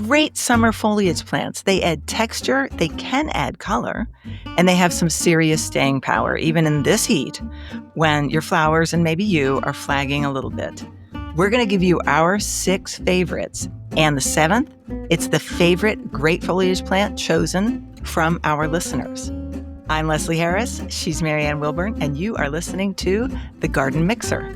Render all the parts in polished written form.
great summer foliage plants. They add texture, they can add color, and they have some serious staying power, even in this heat, when your flowers and maybe you are flagging a little bit. We're going to give you our 6 favorites. And the 7th, it's the favorite great foliage plant chosen from our listeners. I'm Leslie Harris, she's Marianne Wilburn, and you are listening to The Garden Mixer.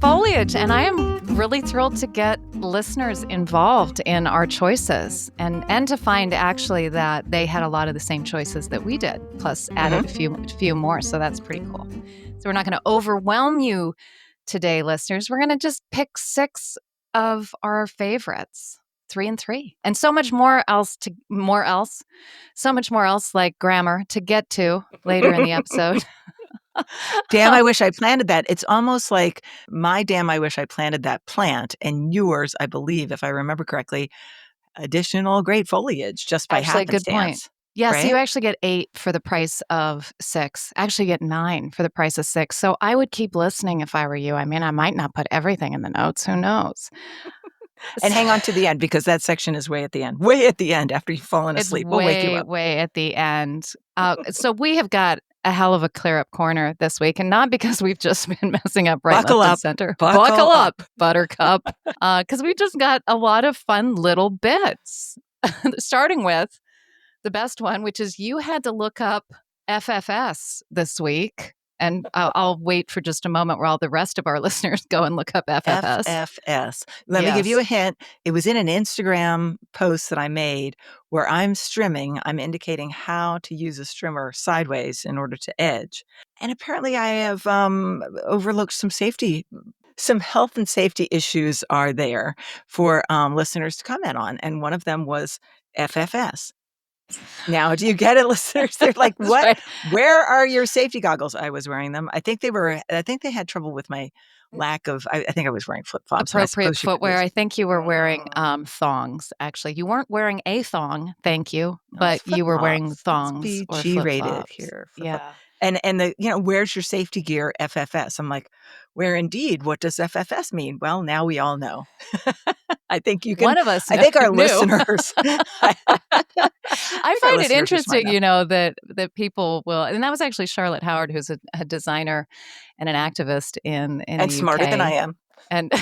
Foliage, and I am really thrilled to get listeners involved in our choices and to find actually that they had a lot of the same choices that we did, plus added a few more, so that's pretty cool. So we're not going to overwhelm you today, listeners. We're going to just pick 6 of our favorites. 3 and 3, and so much more else like grammar to get to later in the episode. Damn, I wish I planted that. It's almost like my damn, I wish I planted that plant, and yours, I believe, if I remember correctly, additional great foliage just by actually, happenstance. Good point. Yeah, right? So you actually get 8 for the price of 6. Actually, you get 9 for the price of 6. So I would keep listening if I were you. I mean, I might not put everything in the notes. Who knows? And hang on to the end, because that section is way at the end. Way at the end after you've fallen asleep. We'll wake you up. Way at the end. So we have got a hell of a clear-up corner this week, and not because we've just been messing up right, Buckle left, up. and center. Buckle up, Buttercup. Because we've just got a lot of fun little bits. Starting with the best one, which is you had to look up FFS this week. And I'll wait for just a moment while the rest of our listeners go and look up FFS. FFS. Let me give you a hint. It was in an Instagram post that I made where I'm strimming. I'm indicating how to use a strimmer sideways in order to edge. And apparently I have overlooked some health and safety issues are there for listeners to comment on. And one of them was FFS. Now, do you get it, listeners? They're like, what? Right. Where are your safety goggles? I was wearing them. I think they had trouble with my lack of, I think I was wearing flip-flops. Appropriate footwear. I think you were wearing thongs, actually. You weren't wearing a thong, thank you, but you were wearing thongs. Let's be or G-rated flip-flops. here. Yeah. And the, where's your safety gear, FFS? I'm like, where indeed? What does FFS mean? Well, now we all know. I think you can. One of us I think our knew. listeners. I find it interesting, that people will, and that was actually Charlotte Howard, who's a designer and an activist in and the smarter UK. than I am. And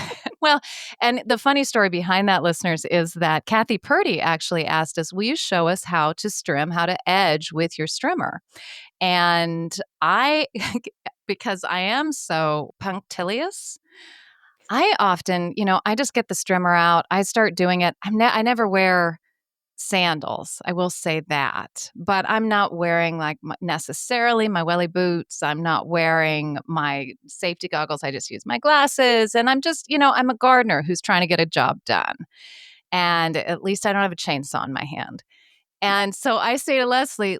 and the funny story behind that, listeners, is that Kathy Purdy actually asked us, will you show us how to edge with your strimmer? And because I am so punctilious, I often, I just get the strimmer out. I start doing it. I never wear sandals. I will say that. But I'm not wearing necessarily my welly boots. I'm not wearing my safety goggles. I just use my glasses. And I'm just, I'm a gardener who's trying to get a job done. And at least I don't have a chainsaw in my hand. And so I say to Leslie,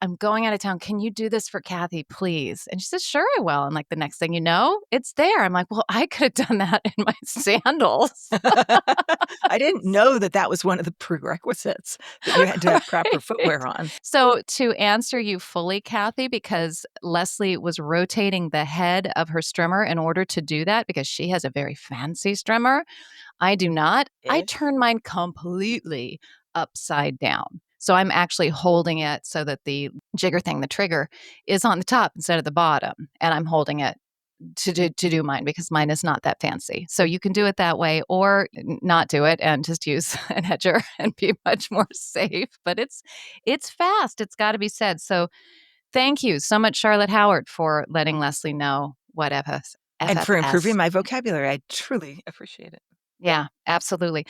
I'm going out of town. Can you do this for Kathy, please? And she says, sure, I will. And the next thing you know, it's there. I'm like, well, I could have done that in my sandals. I didn't know that was one of the prerequisites, that you had to have proper footwear on. So to answer you fully, Kathy, because Leslie was rotating the head of her strimmer in order to do that, because she has a very fancy strimmer. I do not. I turn mine completely upside down. So I'm actually holding it so that the jigger thing, the trigger, is on the top instead of the bottom. And I'm holding it to do mine because mine is not that fancy. So you can do it that way or not do it and just use an edger and be much more safe. But it's fast. It's got to be said. So thank you so much, Charlotte Howard, for letting Leslie know what FFS. And for improving my vocabulary. I truly appreciate it. Yeah, absolutely.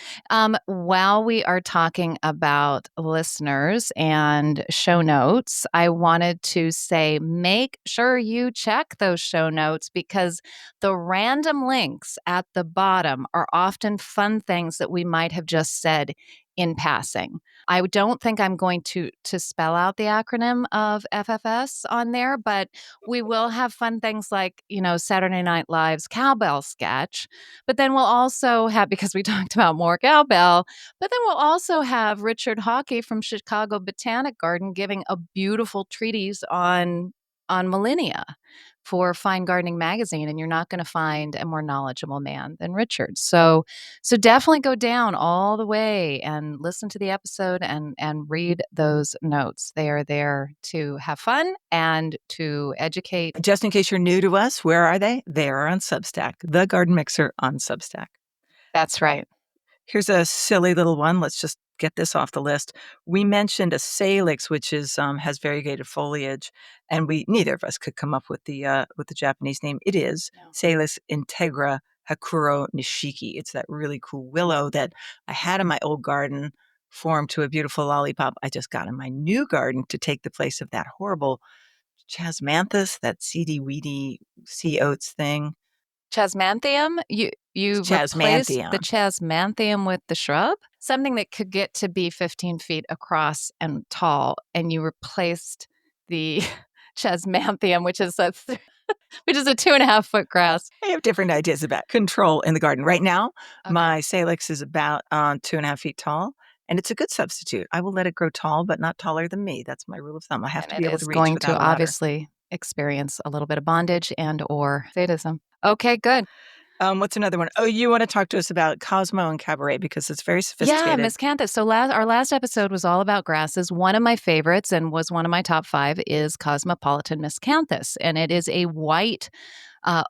While we are talking about listeners and show notes, I wanted to say, make sure you check those show notes, because the random links at the bottom are often fun things that we might have just said in passing. I don't think I'm going to spell out the acronym of FFS on there, but we will have fun things like, Saturday Night Live's cowbell sketch. But then we'll also have, because we talked about more cowbell, but then we'll also have Richard Hockey from Chicago Botanic Garden giving a beautiful treatise on millennia for Fine Gardening magazine, and you're not going to find a more knowledgeable man than Richard. So definitely go down all the way and listen to the episode and read those notes. They are there to have fun and to educate. Just in case you're new to us, where are they? They are on Substack, The Garden Mixer on Substack. That's right. Here's a silly little one. Let's just get this off the list. We mentioned a salix, which is has variegated foliage, and we neither of us could come up with the Japanese name. It is Salix integra Hakuro nishiki. It's that really cool willow that I had in my old garden, formed to a beautiful lollipop I just got in my new garden to take the place of that horrible chasmanthus, that seedy weedy sea oats thing. Chasmanthium? You replaced the Chasmanthium. chasmanthium with the shrub? Something that could get to be 15 feet across and tall, and you replaced the chasmanthium, which is a 2.5-foot grass. I have different ideas about control in the garden. Right now, my salix is about 2.5 feet tall, and it's a good substitute. I will let it grow tall, but not taller than me. That's my rule of thumb. I have to be able to reach going without to a ladder. obviously experience a little bit of bondage and or sadism. Okay, good. What's another one? Oh, you want to talk to us about Cosmo and Cabaret because it's very sophisticated. Yeah, miscanthus. So our last episode was all about grasses. One of my favorites and was one of my top 5 is Cosmopolitan miscanthus, and it is a white.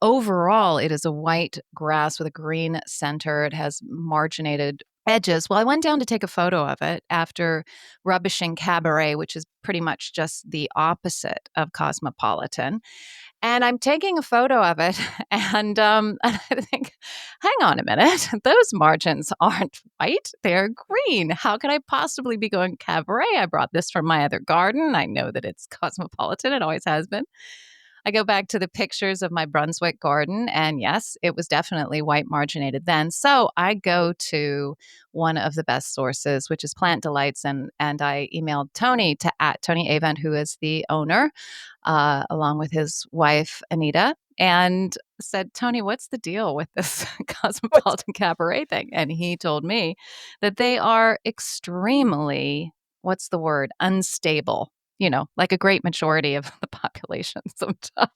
Overall, it is a white grass with a green center. It has marginated edges. Well, I went down to take a photo of it after rubbishing Cabaret, which is pretty much just the opposite of Cosmopolitan. And I'm taking a photo of it, and I think, hang on a minute, those margins aren't white, they're green. How can I possibly be going Cabaret? I brought this from my other garden. I know that it's Cosmopolitan, it always has been. I go back to the pictures of my Brunswick garden, and yes, it was definitely white marginated then. So I go to one of the best sources, which is Plant Delights, and I emailed Tony at Tony Avent, who is the owner, along with his wife Anita, and said, Tony, what's the deal with this Cosmopolitan Cabaret thing? And he told me that they are extremely, what's the word, unstable. Like a great majority of the population sometimes.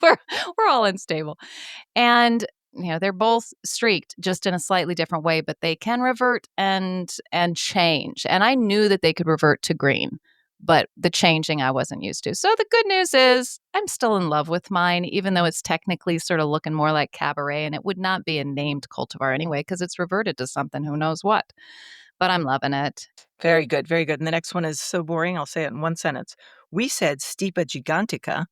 we're all unstable. And they're both streaked just in a slightly different way, but they can revert and change. And I knew that they could revert to green, but the changing I wasn't used to. So the good news is I'm still in love with mine, even though it's technically sort of looking more like Cabaret, and it would not be a named cultivar anyway, because it's reverted to something, who knows what. But I'm loving it. Very good, very good. And the next one is so boring, I'll say it in one sentence. We said Stipa gigantica,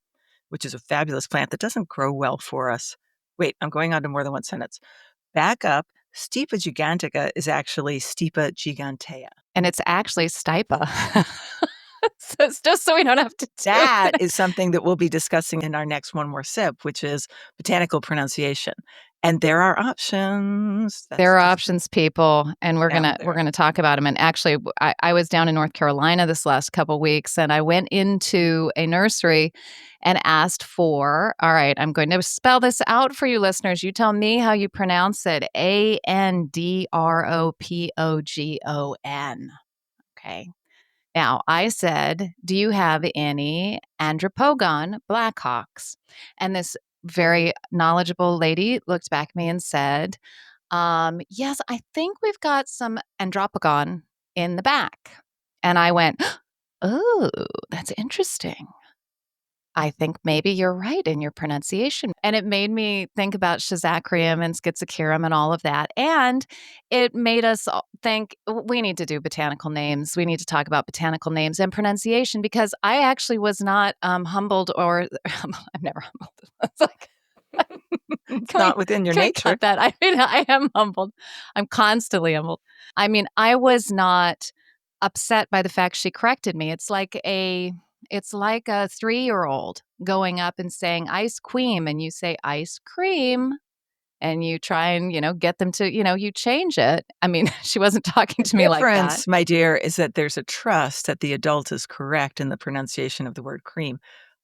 which is a fabulous plant that doesn't grow well for us. Wait, I'm going on to more than one sentence. Back up. Stipa gigantica is actually Stipa gigantea. And it's actually stipa. So it's just so we don't have to do that is something that we'll be discussing in our next One More Sip, which is botanical pronunciation. And there are options. There are options, people, and we're gonna talk about them. And actually, I was down in North Carolina this last couple of weeks, and I went into a nursery and asked for. All right, I'm going to spell this out for you, listeners. You tell me how you pronounce it. Andropogon. Okay. Now, I said, do you have any Andropogon Blackhawks? And this very knowledgeable lady looked back at me and said, yes, I think we've got some Andropogon in the back. And I went, oh, that's interesting. I think maybe you're right in your pronunciation. And it made me think about Schizachyrium and Schizachyrium and all of that. And it made us think we need to do botanical names. We need to talk about botanical names and pronunciation, because I actually was not humbled, or I'm never humbled. It's like, it's not within your nature. Cut that. I mean, I am humbled. I'm constantly humbled. I mean, I was not upset by the fact she corrected me. It's like a 3-year-old going up and saying ice cream, and you say ice cream, and you try and, get them to, you change it. I mean, she wasn't talking to me like that. The difference, my dear, is that there's a trust that the adult is correct in the pronunciation of the word cream.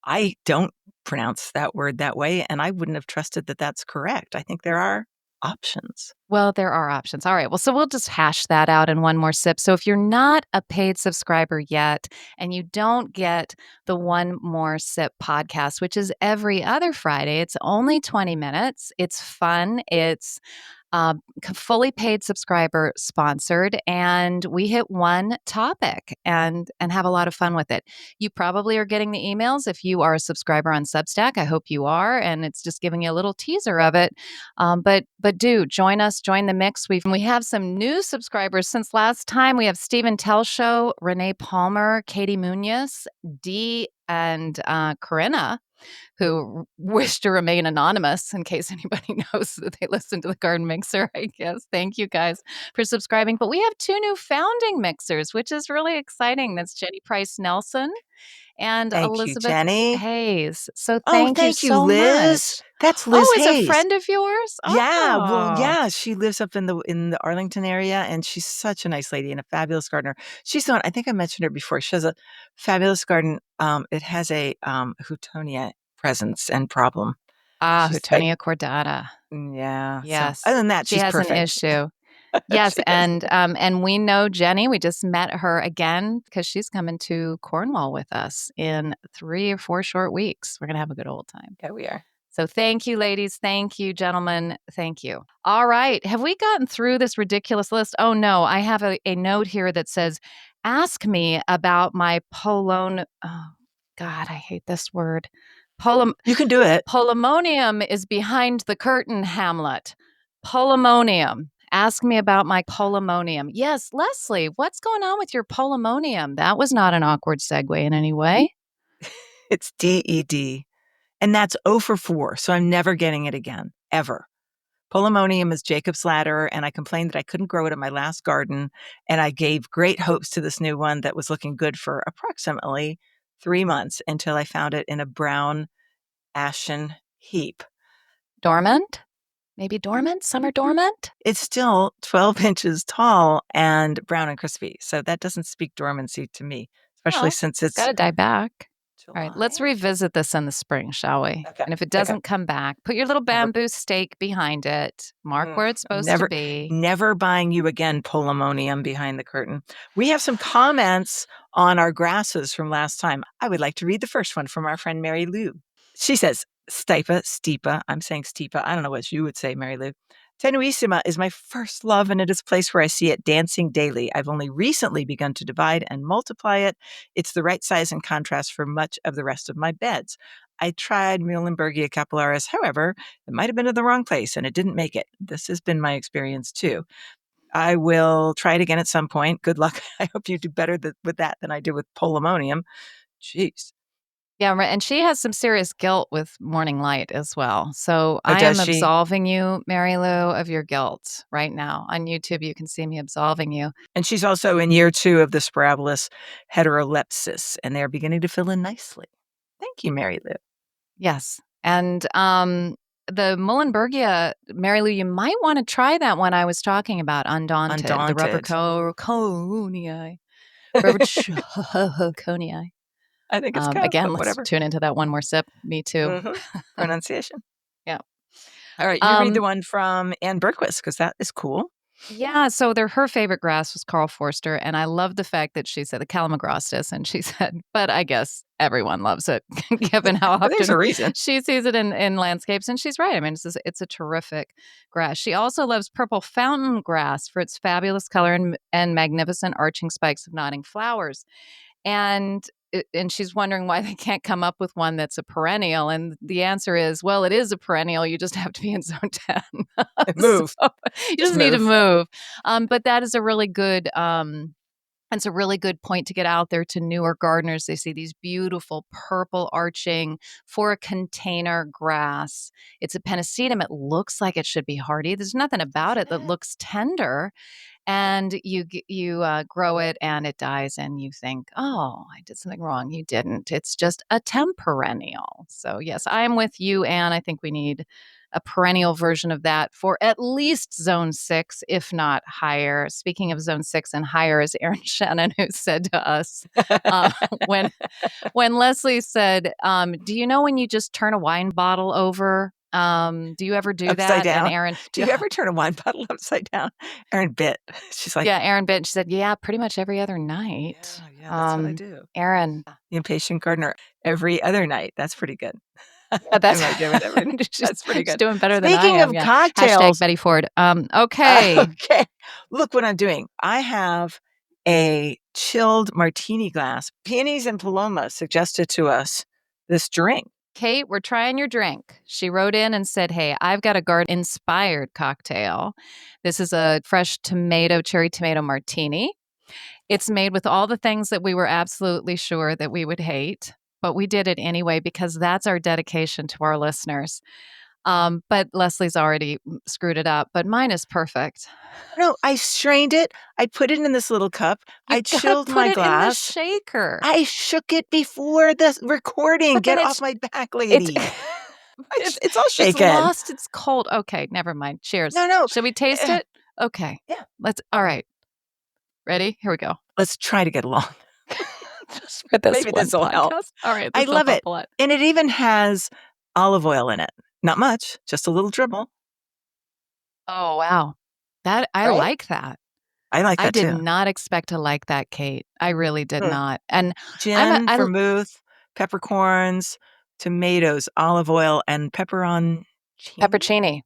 I don't pronounce that word that way, and I wouldn't have trusted that that's correct. I think there are options. Well, there are options. All right. Well, so we'll just hash that out in one more sip. So if you're not a paid subscriber yet and you don't get the One More Sip podcast, which is every other Friday, it's only 20 minutes. It's fun. It's fully paid subscriber sponsored, and we hit one topic and have a lot of fun with it. You probably are getting the emails if you are a subscriber on Substack. I hope you are, and it's just giving you a little teaser of it. But do join us, join the mix. We have some new subscribers since last time. We have Stephen Telshow, Renee Palmer, Katie Munoz, Dee, and Corinna, who wish to remain anonymous in case anybody knows that they listen to the Garden Mixer, I guess. Thank you guys for subscribing. But we have two new founding mixers, which is really exciting. That's Jenny Price Nelson and Thank you, Elizabeth Jenny. Hayes. So Oh, thank you thank you, so Liz. much. That's Liz Oh, is a Hayes. friend of yours? Yeah, well, Oh. yeah, she lives up in the Arlington area, and she's such a nice lady and a fabulous gardener. She's not, I think I mentioned her before. She has a fabulous garden. It has a Houtonia presence and problem. She's like, Houtonia cordata. yeah. So other Yes, than that, she she's has an perfect. issue. Yes, She has. and we know Jenny. We just met her again because she's coming to Cornwall with us in 3 or 4 short weeks. We're gonna have a good old time. Yeah, we are. So thank you, ladies. Thank you, gentlemen. Thank you. All right. Have we gotten through this ridiculous list? Oh, no. I have a note here that says, ask me about my polon. Oh, God, I hate this word. You can do it. Polemonium is behind the curtain, Hamlet. Polemonium. Ask me about my polemonium. Yes, Leslie, what's going on with your polemonium? That was not an awkward segue in any way. It's DED. And that's 0 for 4. So I'm never getting it again, ever. Polemonium is Jacob's ladder, and I complained that I couldn't grow it in my last garden. And I gave great hopes to this new one that was looking good for approximately 3 months until I found it in a brown ashen heap. Dormant? Maybe dormant? Summer dormant? It's still 12 inches tall and brown and crispy. So that doesn't speak dormancy to me, especially Well, since it's got it's to die back. All right, let's July. revisit this in the spring, shall we? Okay. And if it Okay. doesn't come back, put your little Never. bamboo stake behind it. Mark where it's I'm supposed to be. never buying you again, Polemonium behind the curtain. We have some comments on our grasses from last time. I would like to read the first one from our friend Mary Lou. She says, Stipa. I'm saying Stipa. I don't know what you would say, Mary Lou. Tenuissima is my first love, and it is a place where I see it dancing daily. I've only recently begun to divide and multiply it. It's the right size and contrast for much of the rest of my beds. I tried Muhlenbergia capillaris. However, it might have been in the wrong place and it didn't make it. This has been my experience too. I will try it again at some point. Good luck. I hope you do better with that than I did with polemonium. Jeez. Yeah, right. And she has some serious guilt with morning light as well. So Oh, I does am she? absolving you, Mary Lou, of your guilt right now. On YouTube, you can see me absolving you. And she's also in year 2 of the Spirabolus heterolepsis, and they're beginning to fill in nicely. Thank you, Mary Lou. Yes. And the Muhlenbergia, Mary Lou, you might want to try that one I was talking about, Undaunted. The rubber Undaunted. conii. Rubber conii. I think it's cow, Again, but let's whatever. tune into that one more sip. Me too. Pronunciation. Yeah. All right, you read the one from Ann Berquist, because that is cool. Yeah, so her favorite grass was Carl Forster, and I love the fact that she said the Calamagrostis, and she said, but I guess everyone loves it, given how There's a often reason. she sees it in landscapes, and she's right. I mean, it's a terrific grass. She also loves purple fountain grass for its fabulous color and magnificent arching spikes of nodding flowers. And she's wondering why they can't come up with one that's a perennial. And the answer is, well, it is a perennial. You just have to be in zone 10. Move. So you just need to move. move. But that is a really good it's a really good point to get out there to newer gardeners. They see these beautiful purple arching for a container grass. It's a pennisetum. It looks like it should be hardy. There's nothing about it that looks tender. And you grow it and it dies and you think, oh, I did something wrong. You didn't. It's just a temperennial. So yes, I'm with you, Anne. I think we need a perennial version of that for at least zone 6, if not higher. Speaking of zone 6 and higher, is Erin Shannon, who said to us uh, when Leslie said, do you know when you just turn a wine bottle over Do you ever do Upside that? And down. Erin, Do you ever turn a wine bottle upside down? Erin bit. She's like, yeah, Erin bit. She said, "Yeah, pretty much every other night." yeah, that's what I do. Erin, The impatient gardener every other night. That's pretty good. yeah, I that's might do it every night. she's That's pretty she's good. doing better than I Speaking am. of Yeah. Hashtag cocktails, Betty Ford. Okay. okay, look what I'm doing. I have a chilled martini glass. Peonies and Paloma suggested to us this drink. Kate, we're trying your drink. She wrote in and said, "Hey, I've got a garden inspired cocktail. This is a fresh cherry tomato martini. It's made with all the things that we were absolutely sure that we would hate, but we did it anyway because that's our dedication to our listeners. But Leslie's already screwed it up, but mine is perfect. No, I strained it. I put it in this little cup. You I gotta chilled put my it in the glass. shaker. I shook it before the recording. But then Get off my back, it's lady. it's It's all it's shaken. lost its cold. Okay, never mind. Cheers. No, no. Should we taste eh, it? Okay. Yeah. All right. Ready? Here we go. Let's try to get along. Just for this Maybe one this will help. podcast. All right, I this will love help it. a lot. And it even has olive oil in it. Not much, just a little dribble, Oh, wow. I right? like that. I like I that did too. not expect to like that, Kate. I really did Mm. not. And Gin, I vermouth, peppercorns, tomatoes, olive oil, and pepperoncini? peppercini.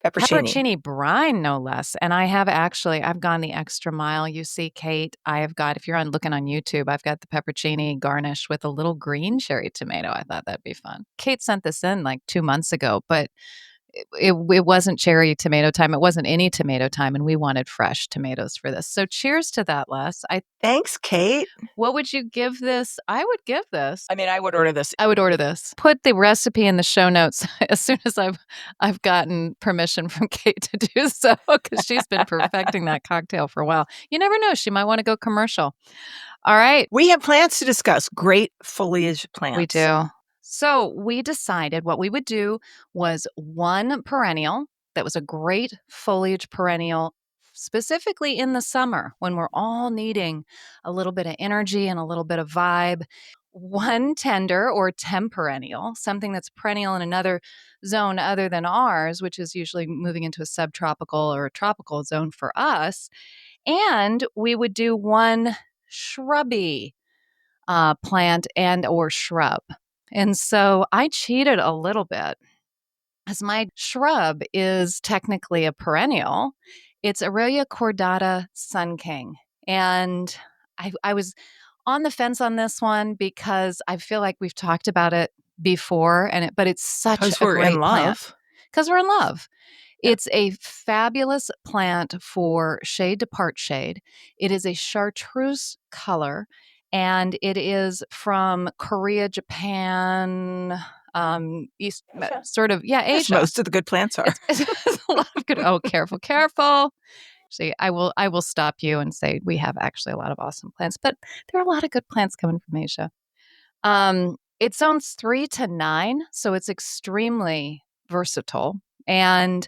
Peppercini. Peppercini brine, no less. And I've gone the extra mile. You see, Kate, I have got, if you're looking on YouTube, I've got the peppercini garnish with a little green cherry tomato. I thought that'd be fun. Kate sent this in like 2 months ago, but it wasn't cherry tomato time. It wasn't any tomato time. And we wanted fresh tomatoes for this. So cheers to that, Les. Thanks, Kate. What would you give this? I would give this. I mean, I would order this. I would order this. Put the recipe in the show notes as soon as I've gotten permission from Kate to do so because she's been perfecting that cocktail for a while. You never know; she might want to go commercial. All right, We have plants to discuss. Great foliage plants. we do. So we decided what we would do was one perennial that was a great foliage perennial, specifically in the summer when we're all needing a little bit of energy and a little bit of vibe. One tender or temperennial, something that's perennial in another zone other than ours, which is usually moving into a subtropical or a tropical zone for us. And we would do one shrubby plant and or shrub. And so I cheated a little bit as my shrub is technically a perennial. It's Aurelia cordata sun king. And I was on the fence on this one because I feel like we've talked about it before but it's such Because a we're in great plant love. because we're in love. Yeah. It's a fabulous plant for shade to part shade. It is a chartreuse color, and it is from Korea, Japan, East, Asia. sort of, yeah, Yes, Asia. most of the good plants are. It's a lot of good. Oh, careful, careful. See, I will stop you and say we have actually a lot of awesome plants, but there are a lot of good plants coming from Asia. It zones 3 to 9, so it's extremely versatile. And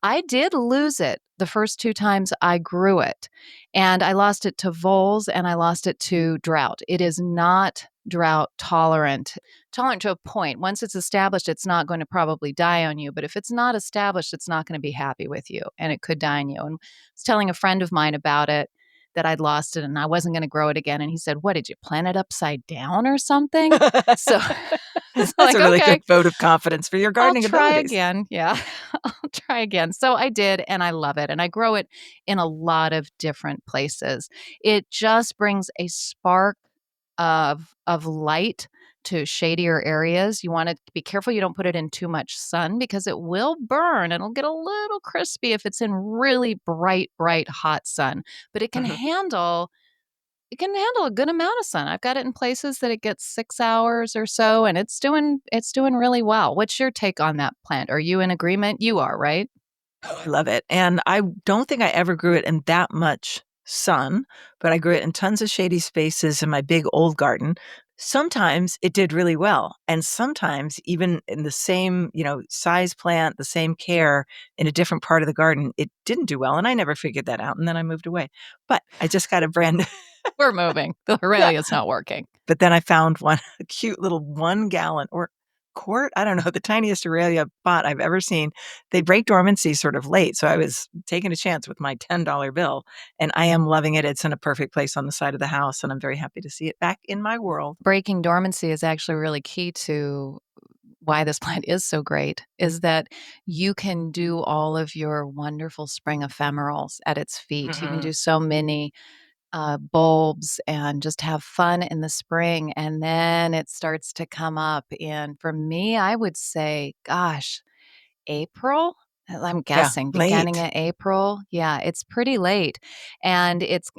I did lose it the first 2 times I grew it. And I lost it to voles and I lost it to drought. It is not drought tolerant. Tolerant to a point. Once it's established, it's not going to probably die on you. But if it's not established, it's not going to be happy with you and it could die on you. And I was telling a friend of mine about it that I'd lost it and I wasn't going to grow it again. And he said, "What, did you plant it upside down or something?" So it's That's like, a really okay, good vote of confidence for your I'll gardening try abilities. again. Yeah, I'll try again. So I did, and I love it. And I grow it in a lot of different places. It just brings a spark of light to shadier areas. You want to be careful you don't put it in too much sun because it will burn. It'll get a little crispy if it's in really bright, bright, hot sun. But it can handle a good amount of sun. I've got it in places that it gets 6 hours or so, and it's doing really well. What's your take on that plant? Are you in agreement? You are, right? Oh, I love it. And I don't think I ever grew it in that much sun, but I grew it in tons of shady spaces in my big old garden. Sometimes it did really well. And sometimes even in the same, size plant, the same care in a different part of the garden, it didn't do well. And I never figured that out. And then I moved away. But I just got a brand We're moving. The yeah. Aurelia's not working. But then I found one, a cute little 1 gallon or quart. I don't know, the tiniest Aurelia pot I've ever seen. They break dormancy sort of late, so I was taking a chance with my $10 bill, and I am loving it. It's in a perfect place on the side of the house, and I'm very happy to see it back in my world. Breaking dormancy is actually really key to why this plant is so great, is that you can do all of your wonderful spring ephemerals at its feet. You can Mhm. do so many bulbs and just have fun in the spring. And then it starts to come up. And for me, I would say, gosh, April? I'm Yeah, guessing beginning late. of April. Yeah, it's pretty late. And it's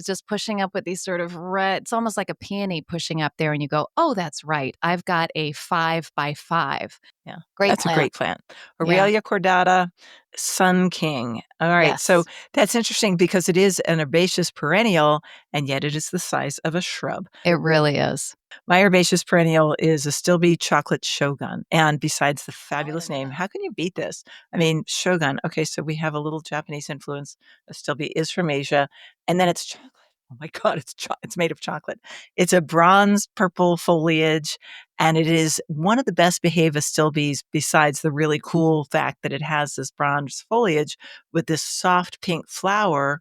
just pushing up with these sort of red, it's almost like a peony pushing up there and you go, "Oh, that's right. I've got a 5 by 5." Yeah, Great that's a plant. great plant. Yeah. Aurelia cordata, Sun King. All right, so Yes. that's interesting because it is an herbaceous perennial, and yet it is the size of a shrub. It really is. My herbaceous perennial is a Stilby chocolate shogun, and besides the Oh, I fabulous didn't know name, that. how can you beat this? I mean, shogun, okay, so we have a little Japanese influence. Stilby is from Asia, and then it's chocolate. Oh my god, it's made of chocolate. It's a bronze purple foliage, and it is one of the best behaved Stilbys besides the really cool fact that it has this bronze foliage with this soft pink flower,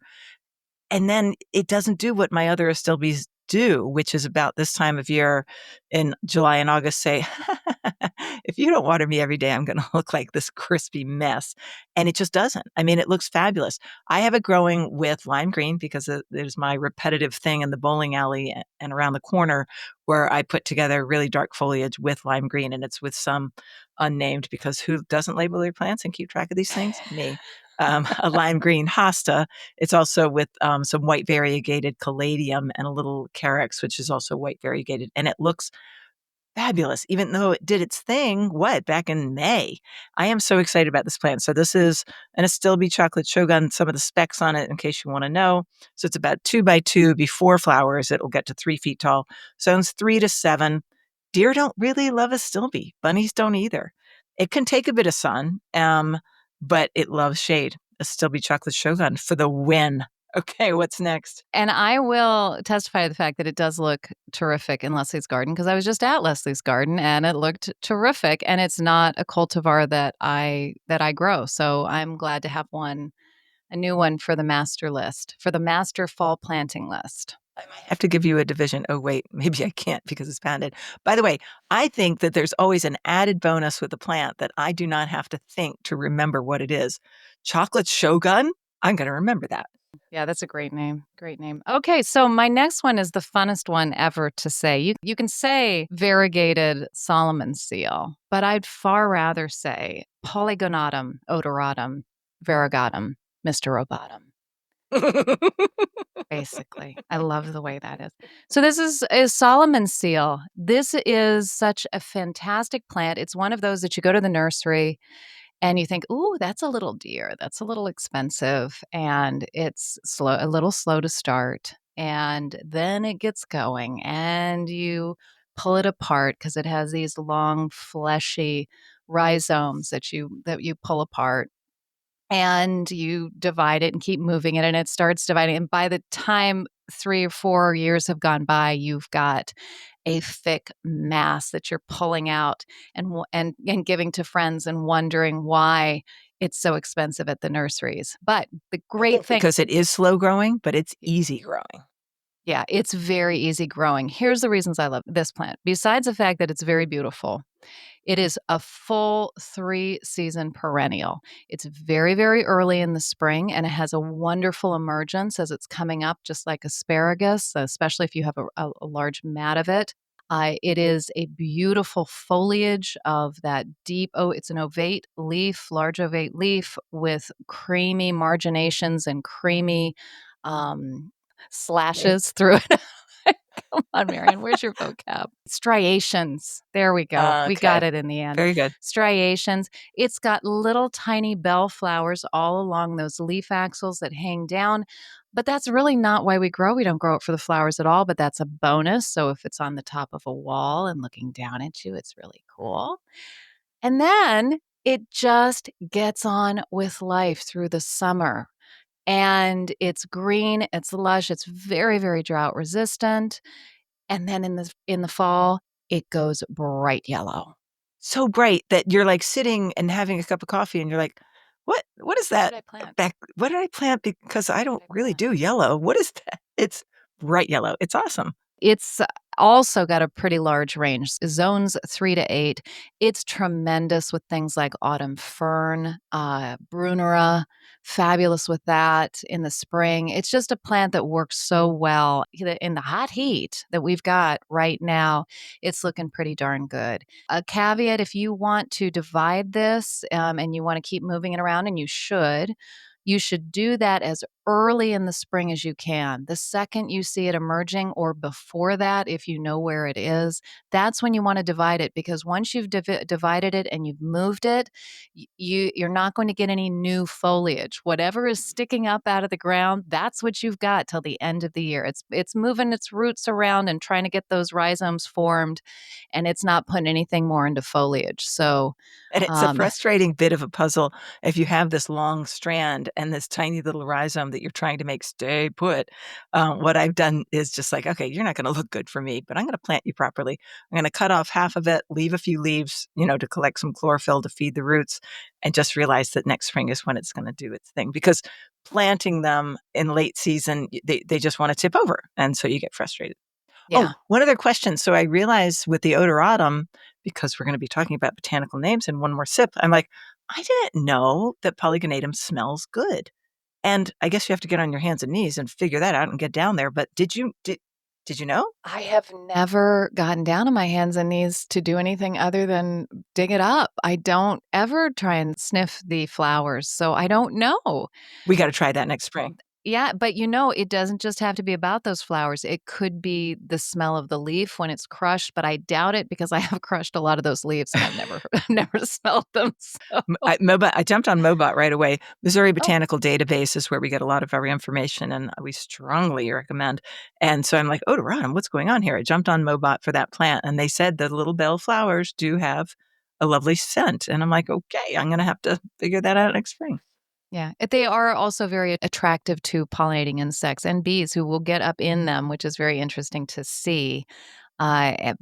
and then it doesn't do what my other Astilbes do, which is about this time of year in July and August say, if you don't water me every day, I'm going to look like this crispy mess. And it just doesn't. I mean, it looks fabulous. I have it growing with lime green because there's my repetitive thing in the bowling alley and around the corner where I put together really dark foliage with lime green. And it's with some unnamed, because who doesn't label their plants and keep track of these things? Me. A lime green hosta. It's also with some white variegated caladium and a little carex, which is also white variegated, and it looks fabulous, even though it did its thing, back in May. I am so excited about this plant. So this is an Astilbe chocolate shogun, some of the specs on it in case you want to know. So it's about 2 by 2 before flowers. It'll get to 3 feet tall. Zones 3 to 7. Deer don't really love Astilbe. Bunnies don't either. It can take a bit of sun, but it loves shade. Astilbe chocolate shogun for the win. Okay, what's next? And I will testify to the fact that it does look terrific in Leslie's garden because I was just at Leslie's garden and it looked terrific. And it's not a cultivar that I grow, so I'm glad to have a new one for the master list, for the master fall planting list. I might have to give you a division. Oh, wait, maybe I can't because it's patented. By the way, I think that there's always an added bonus with the plant that I do not have to think to remember what it is. Chocolate shogun? I'm going to remember that. Yeah, that's a great name. Great name. Okay, so my next one is the funnest one ever to say. You can say variegated Solomon seal, but I'd far rather say Polygonatum odoratum variegatum Mr. Robotum. Basically, I love the way that is. So this is Solomon seal. This is such a fantastic plant. It's one of those that you go to the nursery and you think, "Ooh, that's a little dear. That's a little expensive, and it's a little slow to start." And then it gets going, and you pull it apart because it has these long, fleshy rhizomes that you pull apart, and you divide it and keep moving it, and it starts dividing. And by the time 3 or 4 years have gone by, you've got a thick mass that you're pulling out and giving to friends and wondering why it's so expensive at the nurseries. But the I great think thing, because it is slow growing, but it's easy growing. yeah, it's very easy growing. Here's the reasons I love this plant. Besides the fact that it's very beautiful, it is a full 3-season perennial. It's very, very early in the spring, and it has a wonderful emergence as it's coming up, just like asparagus, especially if you have a large mat of it. It is a beautiful foliage of that deep, it's an ovate leaf, large ovate leaf with creamy marginations and creamy um, slashes through it. Come on, Marianne, where's your vocab? Striations. There we go. We Okay, got it in the end. very good. Striations. It's got little tiny bell flowers all along those leaf axils that hang down. But that's really not why we grow. We don't grow it for the flowers at all, but that's a bonus. So if it's on the top of a wall and looking down at you, it's really cool. And then it just gets on with life through the summer. And it's green, it's lush, it's very, very drought resistant. And then in the fall, it goes bright yellow. so bright that you're like sitting and having a cup of coffee and you're like, what is What that did I plant? back? What did I plant? Because I don't What did I really plant? do yellow. What is that? It's bright yellow. It's awesome. It's also got a pretty large range, zones 3 to 8. It's tremendous with things like autumn fern, brunera, fabulous with that in the spring. It's just a plant that works so well in the hot heat that we've got right now. It's looking pretty darn good. A caveat, if you want to divide this, and you wanna keep moving it around, and you should do that as early in the spring as you can. The second you see it emerging, or before that, if you know where it is, that's when you want to divide it, because once you've divided it and you've moved it, you're not going to get any new foliage. Whatever is sticking up out of the ground, that's what you've got till the end of the year. It's moving its roots around and trying to get those rhizomes formed, and it's not putting anything more into foliage. So And it's a um, frustrating bit of a puzzle if you have this long strand and this tiny little rhizome that you're trying to make stay put. What I've done is just like, okay, you're not going to look good for me, but I'm going to plant you properly. I'm going to cut off half of it, leave a few leaves, to collect some chlorophyll to feed the roots, and just realize that next spring is when it's going to do its thing. Because planting them in late season, they just want to tip over. And so you get frustrated. Oh, yeah. one other question. So I realized with the odoratum, because we're going to be talking about botanical names in one more sip, I'm like, I didn't know that polygonatum smells good. And I guess you have to get on your hands and knees and figure that out and get down there. But did you know? I have never gotten down on my hands and knees to do anything other than dig it up. I don't ever try and sniff the flowers, so I don't know. We got to try that next spring. Yeah, but it doesn't just have to be about those flowers. It could be the smell of the leaf when it's crushed, but I doubt it because I have crushed a lot of those leaves and I've never I've never smelled them. So, I jumped on Mobot right away. Missouri oh, Botanical Database is where we get a lot of our information, and we strongly recommend. And so I'm like, odoratum, what's going on here? I jumped on Mobot for that plant, and they said the little bell flowers do have a lovely scent. And I'm like, okay, I'm going to have to figure that out next spring. yeah. They are also very attractive to pollinating insects and bees who will get up in them, which is very interesting to see.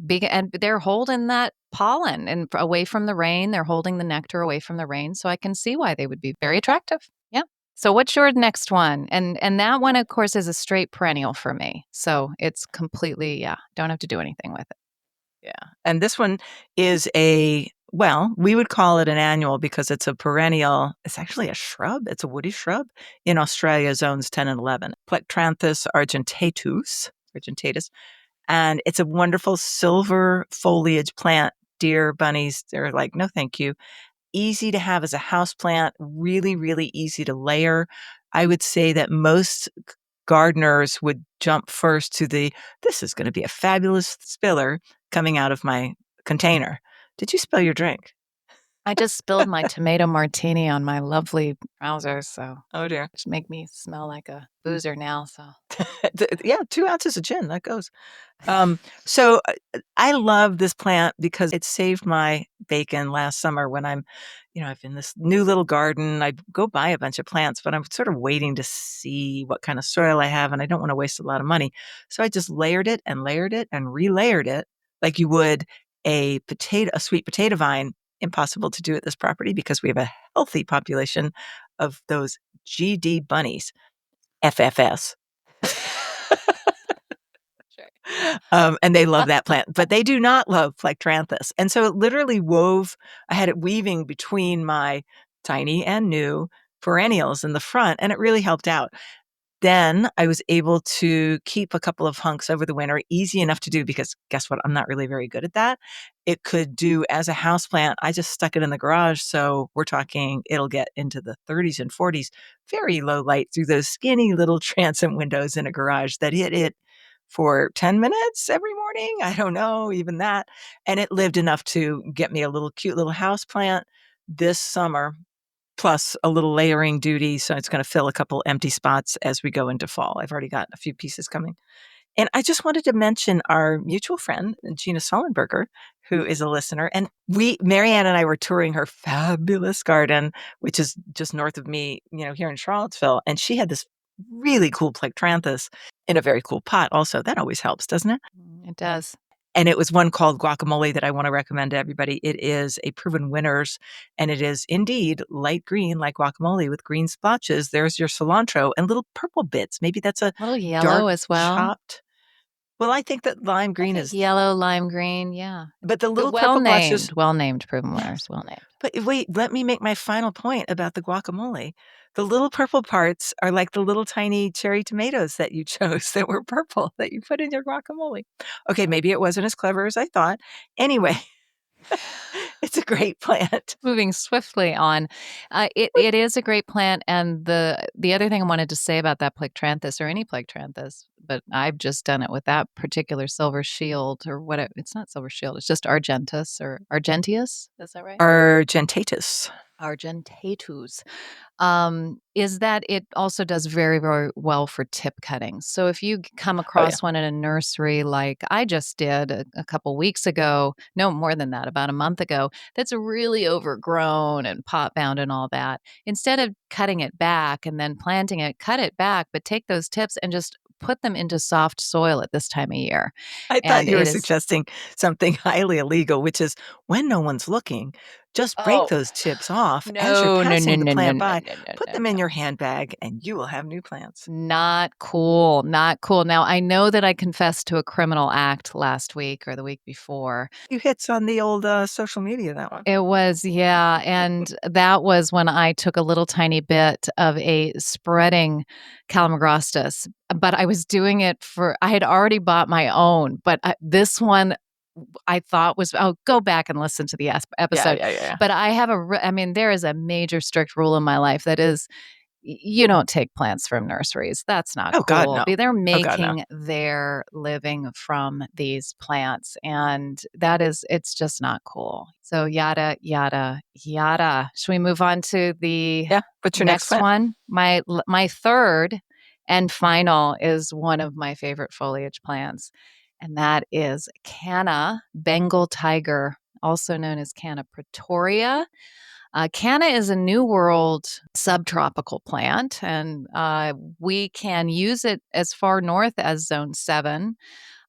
Big, and they're holding that pollen and away from the rain. They're holding the nectar away from the rain, so I can see why they would be very attractive. Yeah. So what's your next one? And that one, of course, is a straight perennial for me. So it's completely, yeah, don't have to do anything with it. Yeah. And this one is we would call it an annual because it's a perennial. It's actually a shrub. It's a woody shrub in Australia, zones 10 and 11. Plectranthus argentatus. And it's a wonderful silver foliage plant. Deer bunnies, they're like, no, thank you. Easy to have as a house plant, really, really easy to layer. I would say that most gardeners would jump first to this is going to be a fabulous spiller coming out of my container. Did you spill your drink? I just spilled my tomato martini on my lovely trousers, so Oh dear. which make me smell like a boozer now. So Yeah, 2 ounces of gin, that goes. So I love this plant because it saved my bacon last summer when I've in this new little garden. I go buy a bunch of plants, but I'm sort of waiting to see what kind of soil I have, and I don't want to waste a lot of money. So I just layered it and relayered it like you would a sweet potato vine. Impossible to do at this property because we have a healthy population of those GD bunnies, FFS. sure. And they love that plant, but they do not love Plectranthus. And so it literally I had it weaving between my tiny and new perennials in the front, and it really helped out. Then I was able to keep a couple of hunks over the winter, easy enough to do because guess what? I'm not really very good at that. It could do as a house plant. I just stuck it in the garage. So we're talking, it'll get into the 30s and 40s, very low light through those skinny little transom windows in a garage that hit it for 10 minutes every morning. I don't know, even that. And it lived enough to get me a little cute little house plant this summer, plus a little layering duty. So it's going to fill a couple empty spots as we go into fall. I've already got a few pieces coming. And I just wanted to mention our mutual friend, Gina Sullenberger, who is a listener. And Marianne and I were touring her fabulous garden, which is just north of me, here in Charlottesville. And she had this really cool Plectranthus in a very cool pot also. That always helps, doesn't it? It does. And it was one called guacamole that I want to recommend to everybody. It is a proven winners, and it is indeed light green like guacamole with green splotches. There's your cilantro and little purple bits. Maybe that's a A little dark yellow as well. chopped. Well, I think that lime I green think is, yellow, lime green, yeah. but the little Well purple blotches. named, well named proven winners, Yes. well named. But wait, let me make my final point about the guacamole. The little purple parts are like the little tiny cherry tomatoes that you chose that were purple that you put in your guacamole. Okay, maybe it wasn't as clever as I thought. Anyway, it's a great plant. Moving swiftly on, it is a great plant, and the other thing I wanted to say about that Plectranthus or any Plectranthus, but I've just done it with that particular silver shield or what it's not silver shield, it's just Argentus or Argentius, is that right? Argentatus. Argentatus, is that it also does very, very well for tip cutting. So if you come Oh, yeah. across one in a nursery like I just did a couple weeks ago, no more than that, about a month ago, that's really overgrown and pot bound and all that. Instead of cutting it back and then planting it, cut it back, but take those tips and just put them into soft soil at this time of year. I thought And you were it is suggesting something highly illegal, which is when no one's looking, just break oh those tips off as you're no, no, no, passing the no, no, plant no, by. no, no, Put no, them in no. your handbag and you will have new plants. Not cool, not cool. Now, I know that I confessed to a criminal act last week or the week before. You hits on the old social media, that one. It was, yeah, and that was when I took a little tiny bit of a spreading Calamagrostis, but I was doing it for I had already bought my own, but this one I thought was oh, go back and listen to the Yeah, episode. yeah, yeah, yeah. But I have I mean, there is a major strict rule in my life that is you don't take plants from nurseries. That's not Oh, God, cool. no. They're Oh, God, no. making their living from these plants, and that is, it's just not cool. So, yada, yada, yada. Should we move on to the Yeah. What's your next next plant? one? My third and final is one of my favorite foliage plants, and that is Canna Bengal tiger, also known as Canna pretoria. Canna is a New World subtropical plant, and we can use it as far north as Zone 7.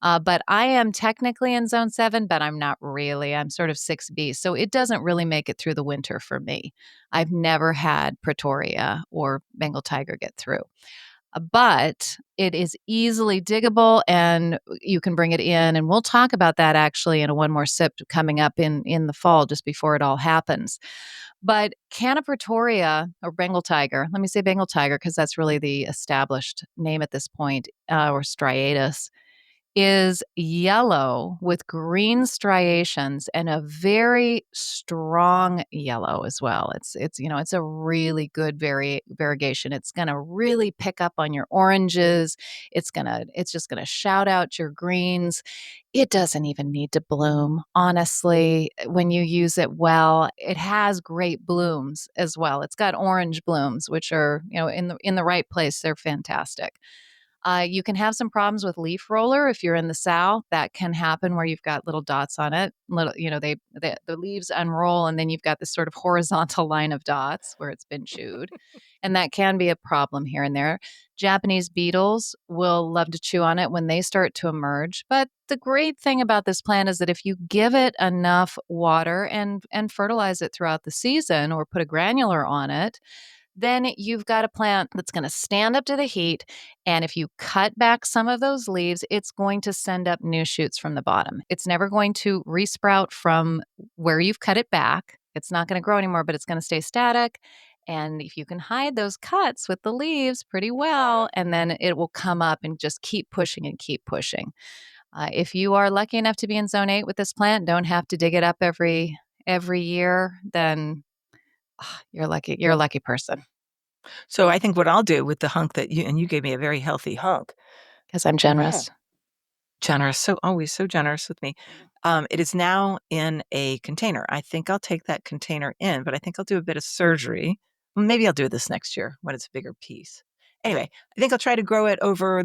But I am technically in Zone 7, but I'm not really. I'm sort of 6B. So it doesn't really make it through the winter for me. I've never had Pretoria or Bengal tiger get through. But it is easily diggable and you can bring it in. And we'll talk about that actually in a one more sip coming up in the fall, just before it all happens. But Canna pretoria or Bengal tiger, let me say Bengal tiger because that's really the established name at this point, or striatus, is yellow with green striations and a very strong yellow as well. It's a really good variegation. It's going to really pick up on your oranges. It's just going to shout out your greens. It doesn't even need to bloom, honestly, when you use it well. It has great blooms as well. It's got orange blooms which are, in the right place, they're fantastic. You can have some problems with leaf roller if you're in the south. That can happen where you've got little dots on it. Little, the leaves unroll, and then you've got this sort of horizontal line of dots where it's been chewed, and that can be a problem here and there. Japanese beetles will love to chew on it when they start to emerge. But the great thing about this plant is that if you give it enough water and fertilize it throughout the season, or put a granular on it, then you've got a plant that's going to stand up to the heat. And if you cut back some of those leaves, it's going to send up new shoots from the bottom. It's never going to resprout from where you've cut it back. It's not going to grow anymore, but it's going to stay static. And if you can hide those cuts with the leaves pretty well, and then it will come up and just keep pushing and keep pushing. If you are lucky enough to be in zone 8 with this plant, don't have to dig it up every year, then you're lucky. You're a lucky person. So I think what I'll do with the hunk that you gave me a very healthy hunk. Because I'm Mhm. generous. Generous, so always so generous with me. It is now in a container. I think I'll take that container in, but I think I'll do a bit of surgery. Maybe I'll do this next year when it's a bigger piece. Anyway, I think I'll try to grow it over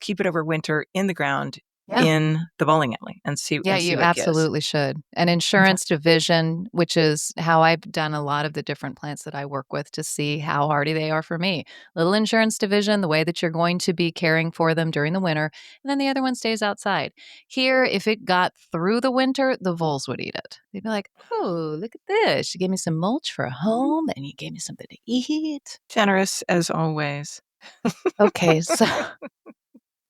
keep it over winter in the ground Yeah. in the bowling alley and see Yeah, you what gives. absolutely should. An Okay. insurance division, which is how I've done a lot of the different plants that I work with to see how hardy they are for me. Little insurance division, the way that you're going to be caring for them during the winter, and then the other one stays outside. Here, if it got through the winter, the voles would eat it. They'd be like, "Oh, look at this. You gave me some mulch for a home and you gave me something to eat." Generous as always. Okay, so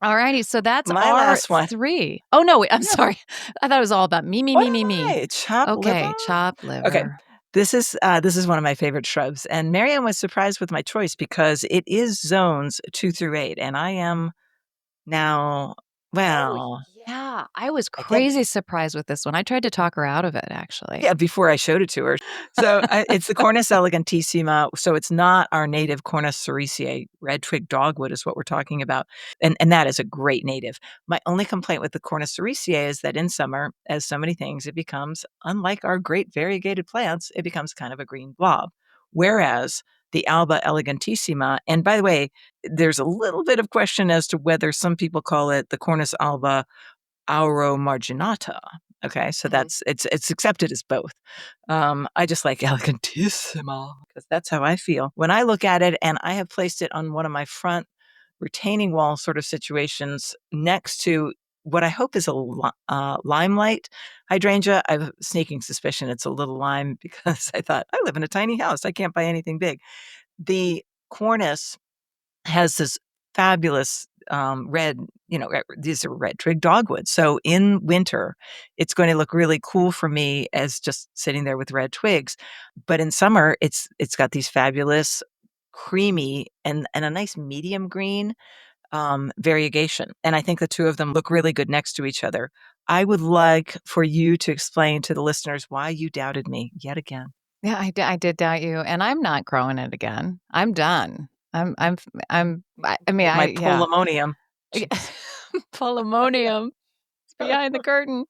alrighty, so that's My our last one. 3. Oh, no, wait, I'm Yeah. sorry. I thought it was all about me, me, What me, am me, me. I? Chopped liver? Okay, chopped Okay. liver. This is one of my favorite shrubs, and Marianne was surprised with my choice because it is zones 2 through 8, and I am now, Oh, well, yeah, I was I can't. crazy surprised with this one. I tried to talk her out of it, actually. Yeah, before I showed it to her. So, it's the Cornus elegantissima, so it's not our native Cornus sericea. Red twig dogwood is what we're talking about, and that is a great native. My only complaint with the Cornus sericea is that in summer, as so many things, it becomes, unlike our great variegated plants, it becomes kind of a green blob. Whereas the Alba elegantissima, and by the way, there's a little bit of question as to whether some people call it the Cornus alba auro marginata. Okay, so Mhm. it's accepted as both. I just like elegantissima because that's how I feel when I look at it, and I have placed it on one of my front retaining wall sort of situations next to what I hope is a limelight hydrangea. I have a sneaking suspicion it's a little lime because I thought I live in a tiny house. I can't buy anything big. The cornice has this fabulous red, these are red twig dogwoods. So in winter, it's going to look really cool for me as just sitting there with red twigs. But in summer, it's got these fabulous creamy and a nice medium green variegation. And I think the two of them look really good next to each other. I would like for you to explain to the listeners why you doubted me yet again. Yeah, I did doubt you, and I'm not growing it again. I'm done. I mean, With my yeah. polemonium. Jeez. Polemonium. It's behind the curtain.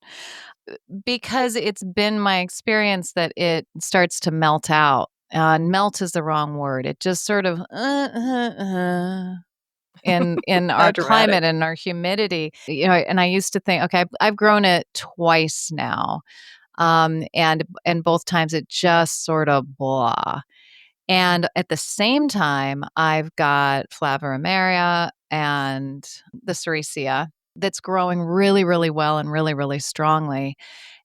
Because it's been my experience that it starts to melt out. And melt is the wrong word. It just sort of in How our climate dramatic. and our humidity. And I used to think, okay, I've grown it twice now, and both times it just sort of blah. And at the same time, I've got Flavaramaria and the Sericea that's growing really, really well and really, really strongly.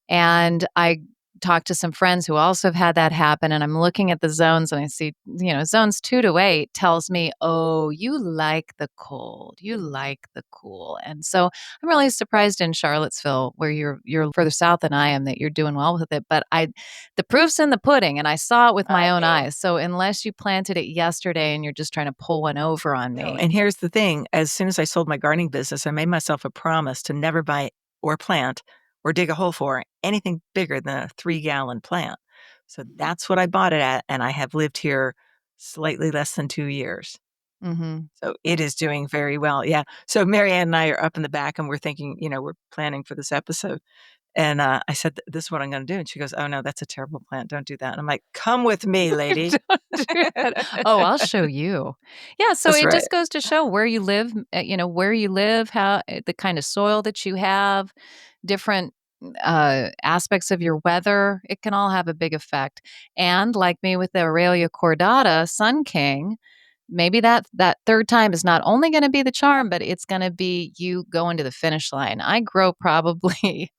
And I talked to some friends who also have had that happen. And I'm looking at the zones and I see, zones 2 to 8 tells me, oh, you like the cold, you like the cool. And so I'm really surprised in Charlottesville, where you're further south than I am, that you're doing well with it. But the proof's in the pudding, and I saw it with my I own know. eyes. So unless you planted it yesterday and you're just trying to pull one over on No, me. and here's the thing, as soon as I sold my gardening business, I made myself a promise to never buy or plant or dig a hole for anything bigger than a 3-gallon plant. So that's what I bought it at, and I have lived here slightly less than 2 years. Hmm. So it is doing very well, yeah. So Marianne and I are up in the back, and we're thinking, we're planning for this episode, and, I said, "This is what I'm gonna do," and she goes, "Oh, no, that's a terrible plant, don't do that." And I'm like, "Come with me, lady." Don't do that. Oh, I'll show you. Yeah, so That's it right. just goes to show where you live, where you live, how the kind of soil that you have, different aspects of your weather. It can all have a big effect. And like me with the Aurelia cordata, Sun King, maybe that third time is not only going to be the charm, but it's going to be you going to the finish line. I grow probably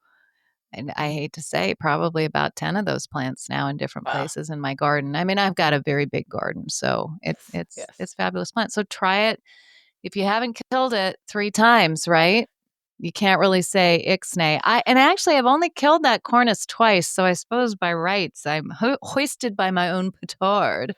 and I hate to say, probably about 10 of those plants now in different Wow. places in my garden. I mean, I've got a very big garden, so Yes, yes. it's fabulous plant. So try it. If you haven't killed it 3 times, right? You can't really say ixnay. And actually I've only killed that cornice twice, so I suppose by rights I'm hoisted by my own petard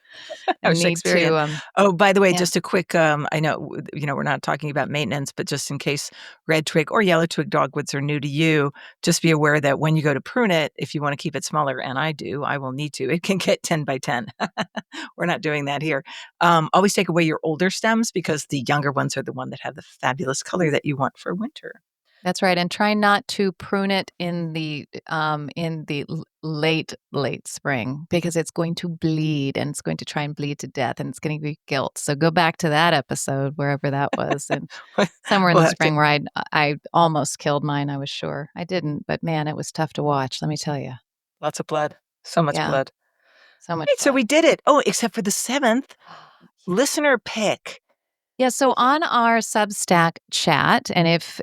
Oh, and need Shakespearean. to Oh, by the way, yeah. just a quick, I know, we're not talking about maintenance, but just in case red twig or yellow twig dogwoods are new to you, just be aware that when you go to prune it, if you wanna keep it smaller, and I do, I will need to, it can get 10 by 10. We're not doing that here. Always take away your older stems because the younger ones are the one that have the fabulous color that you want for winter. That's right, and try not to prune it in the late spring because it's going to bleed and it's going to try and bleed to death and it's going to be guilt. So go back to that episode wherever that was and somewhere in We'll the have to, spring where I almost killed mine. I was sure I didn't, but man, it was tough to watch. Let me tell you. lots of blood, so much Yeah, blood. so much Right, so blood. we did it. Oh, except for the seventh Yeah. listener pick. Yeah, so on our Substack chat, and if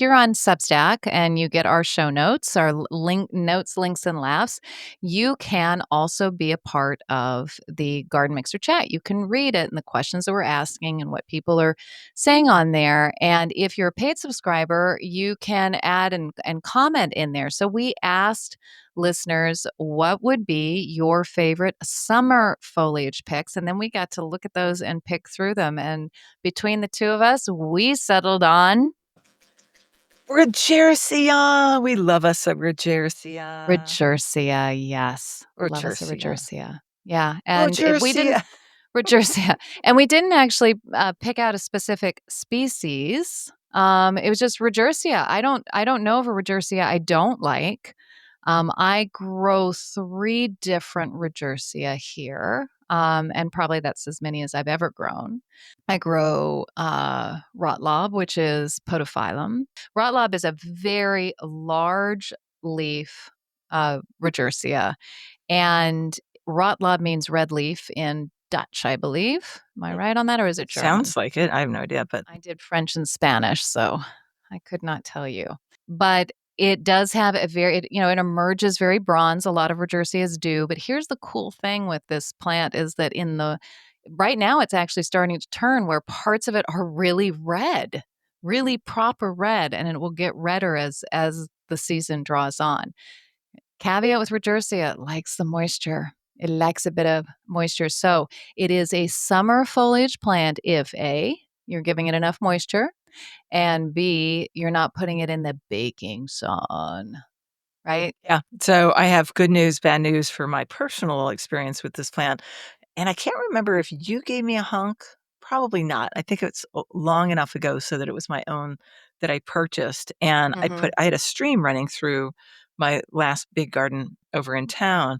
you're on Substack and you get our show notes, our link notes, links, and laughs, you can also be a part of the Garden Mixer chat. You can read it and the questions that we're asking and what people are saying on there. And if you're a paid subscriber, you can add and comment in there. So we asked listeners what would be your favorite summer foliage picks, and then we got to look at those and pick through them. And between the two of us, we settled on Regersea. We love us a Regersea. Regersea. Yes, love us a Regersea. Regersea. Yeah, and we didn't Regersea. Regersea, and we didn't actually pick out a specific species. It was just Regersea. I don't know of a Regersea I don't like. I grow 3 different Regersea here, and probably that's as many as I've ever grown. I grow Rotlob, which is podophyllum. Rotlob is a very large leaf Regersea, and Rotlob means red leaf in Dutch, I believe. Am I right on that, or is it German? Sounds like it. I have no idea, but I did French and Spanish, so I could not tell you. But it does have a it emerges very bronze. A lot of Regersias do. But here's the cool thing with this plant is that right now it's actually starting to turn where parts of it are really red, really proper red, and it will get redder as the season draws on. Caveat with Regersea, it likes the moisture. It likes a bit of moisture. So it is a summer foliage plant if A, you're giving it enough moisture, and B, you're not putting it in the baking sun, right? yeah. So I have good news, bad news for my personal experience with this plant. And I can't remember if you gave me a hunk. Probably not. I think it's long enough ago so that it was my own that I purchased. And Hmm. I had a stream running through my last big garden over in town.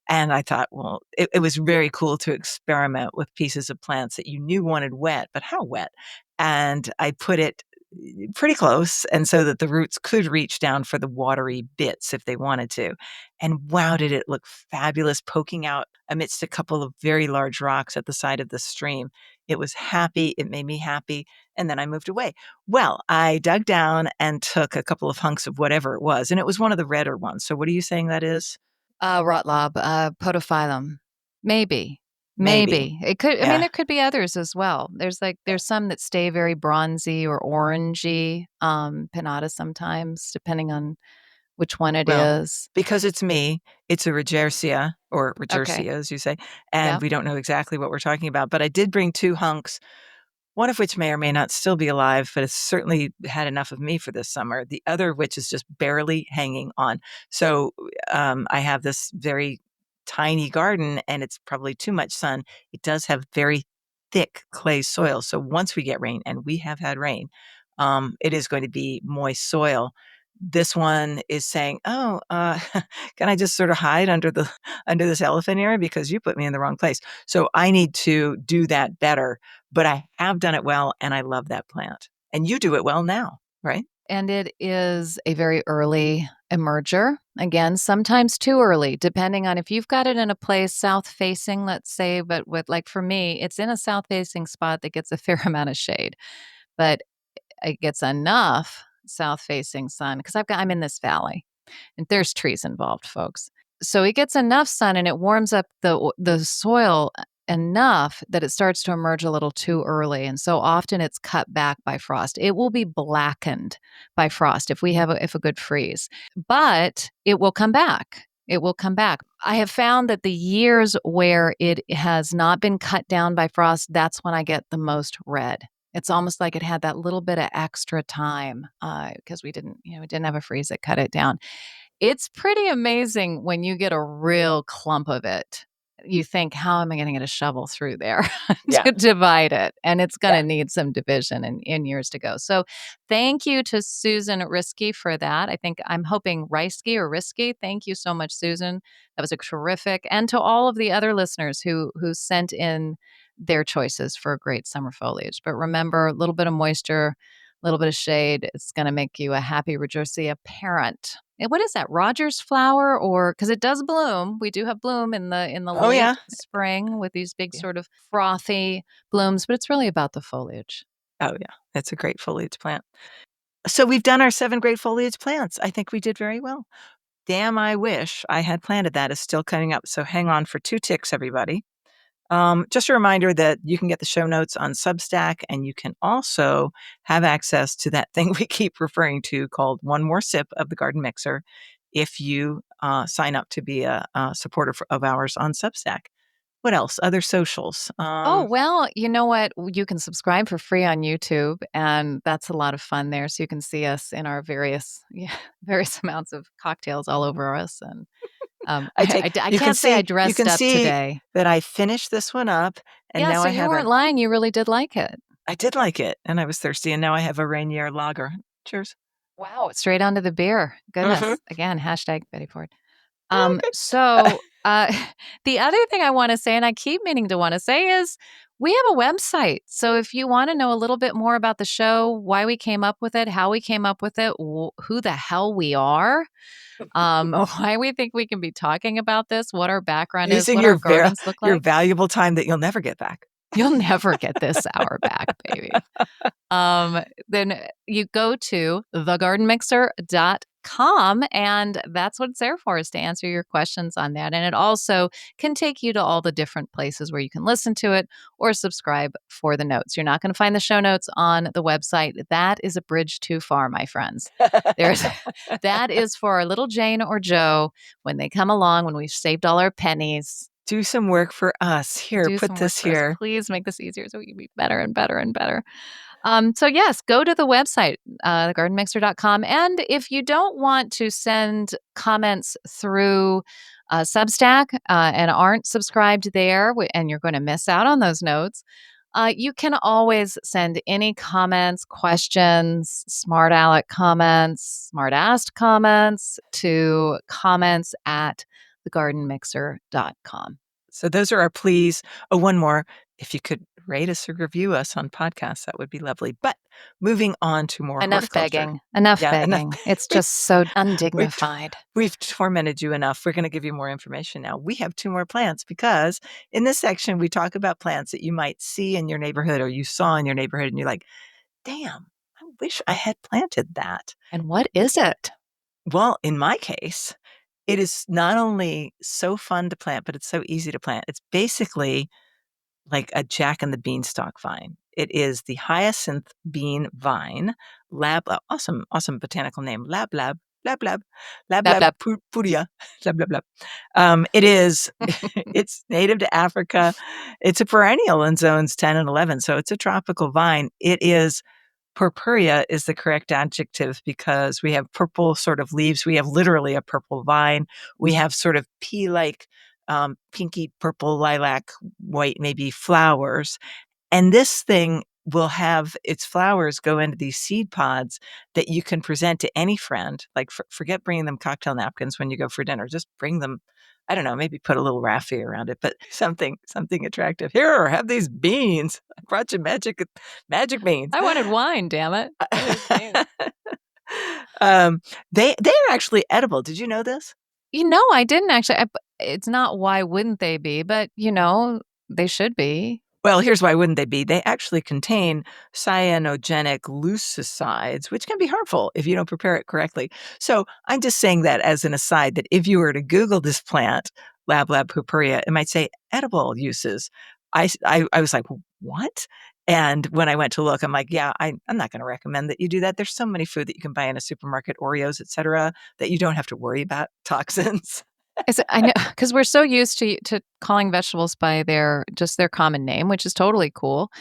And I thought, well, it was very cool to experiment with pieces of plants that you knew wanted wet, but how wet? And I put it pretty close, and so that the roots could reach down for the watery bits if they wanted to. And wow, did it look fabulous poking out amidst a couple of very large rocks at the side of the stream. It was happy. It made me happy. And then I moved away. Well, I dug down and took a couple of hunks of whatever it was, and it was one of the redder ones. So what are you saying that is? Rotlob, podophyllum. Maybe. Maybe. Maybe. It could, I mean, Yeah. there could be others as well. There's some that stay very bronzy or orangey, pinnata sometimes, depending on which one it Well, is. because it's me, it's a Regersea, or Okay. Regersea, as you say, and Yep. we don't know exactly what we're talking about. But I did bring 2 hunks, one of which may or may not still be alive, but it's certainly had enough of me for this summer. The other of which is just barely hanging on. So, I have this very tiny garden, and it's probably too much sun. It does have very thick clay soil, so once we get rain, and we have had rain, it is going to be moist soil. This one is saying, "Oh, can I just sort of hide under the under this elephant ear because you put me in the wrong place?" So I need to do that better, but I have done it well, and I love that plant. And you do it well now, right? And it is a very early emerger. Again, sometimes too early, depending on if you've got it in a place south facing, let's say, but with like for me, it's in a south facing spot that gets a fair amount of shade, but it gets enough south facing sun because I'm in this valley and there's trees involved, folks. So it gets enough sun and it warms up the soil enough that it starts to emerge a little too early, and so often it's cut back by frost. It will be blackened by frost if a good freeze, but it will come back. It will come back. I have found that the years where it has not been cut down by frost, that's when I get the most red. It's almost like it had that little bit of extra time because we didn't have a freeze that cut it down. It's pretty amazing when you get a real clump of it. you think, how am I going to get a shovel through there Yeah. to divide it? And it's going Yeah. to need some division in years to go. So thank you to Susan Risky for that. I think I'm hoping Risky or Risky. Thank you so much, Susan. That was a terrific. And to all of the other listeners who sent in their choices for a great summer foliage. But remember, a little bit of moisture, a little bit of shade, it's going to make you a happy rejoicea parent. And what is that? Rogers flower, or because it does bloom. We do have bloom in the Oh, late yeah. spring with these big Yeah. sort of frothy blooms, but it's really about the foliage. Oh, yeah. That's a great foliage plant. So we've done our 7 great foliage plants. I think we did very well. Damn, I wish I had planted that is still coming up. So hang on for 2 ticks, everybody. Just a reminder that you can get the show notes on Substack, and you can also have access to that thing we keep referring to called One More Sip of the Garden Mixer if you sign up to be a supporter of ours on Substack. What else? Other socials. Oh, well, you know what? You can subscribe for free on YouTube, and that's a lot of fun there. So you can see us in our various, various amounts of cocktails all over us. And I can't say I You dressed can up see today. that I finished this one up, and Yeah, now so I you have weren't lying. You really did like it. I did like it, and I was thirsty, and now I have a Rainier lager. Cheers. Wow, straight onto the beer. Mhm. Goodness. Again, hashtag Betty Ford. Okay. So the other thing I want to say, and I keep meaning to want to say, is we have a website. So if you want to know a little bit more about the show, why we came up with it, how we came up with it, who the hell we are, why we think we can be talking about this, what our background is, Using what our gardens look your like. valuable time that you'll never get back. You'll never get this hour back, baby. Then you go to thegardenmixer.com, and that's what it's there for, is to answer your questions on that. And it also can take you to all the different places where you can listen to it or subscribe for the notes. You're not going to find the show notes on the website. That is a bridge too far, my friends. There's that is for our little Jane or Joe when they come along, when we've saved all our pennies. Do some work for us. Here, Do put some work this for us. here. Please make this easier so we can be better and better and better. So yes, go to the website, thegardenmixer.com. And if you don't want to send comments through Substack and aren't subscribed there, and you're going to miss out on those notes, you can always send any comments, questions, smart aleck comments, smart assed comments to comments at thegardenmixer.com. So those are our pleas. Oh, one more. If you could rate us or review us on podcasts, that would be lovely. But moving on to more Enough horticulture. begging. Enough Yeah, enough. begging. It's We've, just so we've, undignified. we've tormented you enough. We're going to give you more information now. We have 2 more plants because in this section, we talk about plants that you might see in your neighborhood or you saw in your neighborhood, and you're like, damn, I wish I had planted that. And what is it? Well, in my case, it is not only so fun to plant, but it's so easy to plant. It's basically like a Jack and the Beanstalk vine. It is the hyacinth bean vine, awesome botanical name, lab, Blah, blah. puria, lab. It is, it's native to Africa. It's a perennial in zones 10 and 11, so it's a tropical vine. It is purpurea is the correct adjective because we have purple sort of leaves. We have literally a purple vine. We have sort of pea-like, pinky purple, lilac, white, maybe flowers. And this thing will have its flowers go into these seed pods that you can present to any friend. Like forget bringing them cocktail napkins when you go for dinner. Just bring them. I don't know, maybe put a little raffia around it, but something attractive. Here, have these beans. I brought you magic beans. I wanted wine, damn it. They are actually edible. Did you know this? I didn't actually. It's not why wouldn't they be, but they should be. Well, here's why wouldn't they be. They actually contain cyanogenic leucicides, which can be harmful if you don't prepare it correctly. So I'm just saying that as an aside, that if you were to Google this plant, lab purpurea, it might say edible uses. I was like, what? And when I went to look, I'm like, yeah, I'm not going to recommend that you do that. There's so many food that you can buy in a supermarket, Oreos, et cetera, that you don't have to worry about toxins. I know, because we're so used to calling vegetables by their common name, which is totally cool.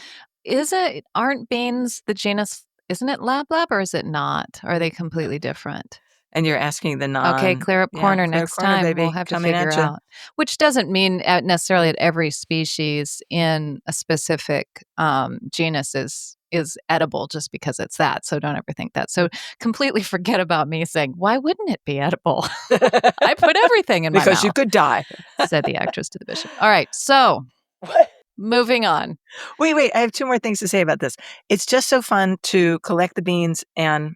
Aren't beans the genus? Isn't it lab, or is it not? Are they completely different? And you're asking the Okay, clear up corner clear next corner, time. We'll baby, have to coming figure at you. out. Which doesn't mean necessarily that every species in a specific genus is edible just because it's that. So don't ever think that. So completely forget about me saying, "Why wouldn't it be edible? I put everything in my Because you mouth," could die. said the actress to the bishop. All right, so What? moving on. Wait, I have 2 more things to say about this. It's just so fun to collect the beans and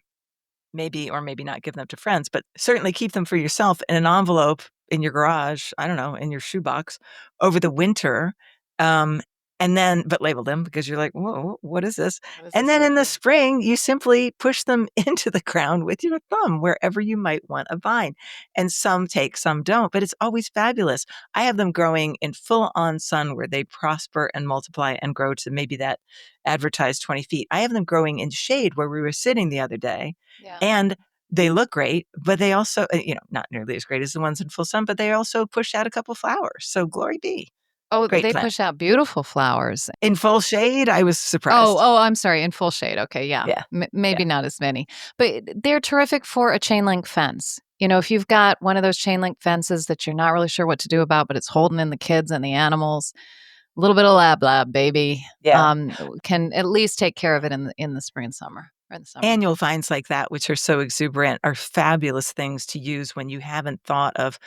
maybe or maybe not give them to friends, but certainly keep them for yourself in an envelope in your garage, I don't know, in your shoebox over the winter. Um, and then, but label them because you're like, whoa, what is this? What is And this then in the liquid? spring, you simply push them into the ground with your thumb wherever you might want a vine. And some take, some don't, but it's always fabulous. I have them growing in full on sun where they prosper and multiply and grow to maybe that advertised 20 feet. I have them growing in shade where we were sitting the other day. Yeah. And they look great, but they also, not nearly as great as the ones in full sun, but they also push out a couple flowers. So glory be. Oh, Great they plant. push out beautiful flowers. In full shade, I was Oh, surprised. oh, I'm sorry, in full shade. Okay, yeah. Yeah. Maybe Yeah. not as many, but they're terrific for a chain link fence. If you've got one of those chain link fences that you're not really sure what to do about, but it's holding in the kids and the animals, a little bit of lab, baby, Yeah. can at least take care of it in the spring and summer or in the summer. Annual vines like that, which are so exuberant, are fabulous things to use when you haven't thought of,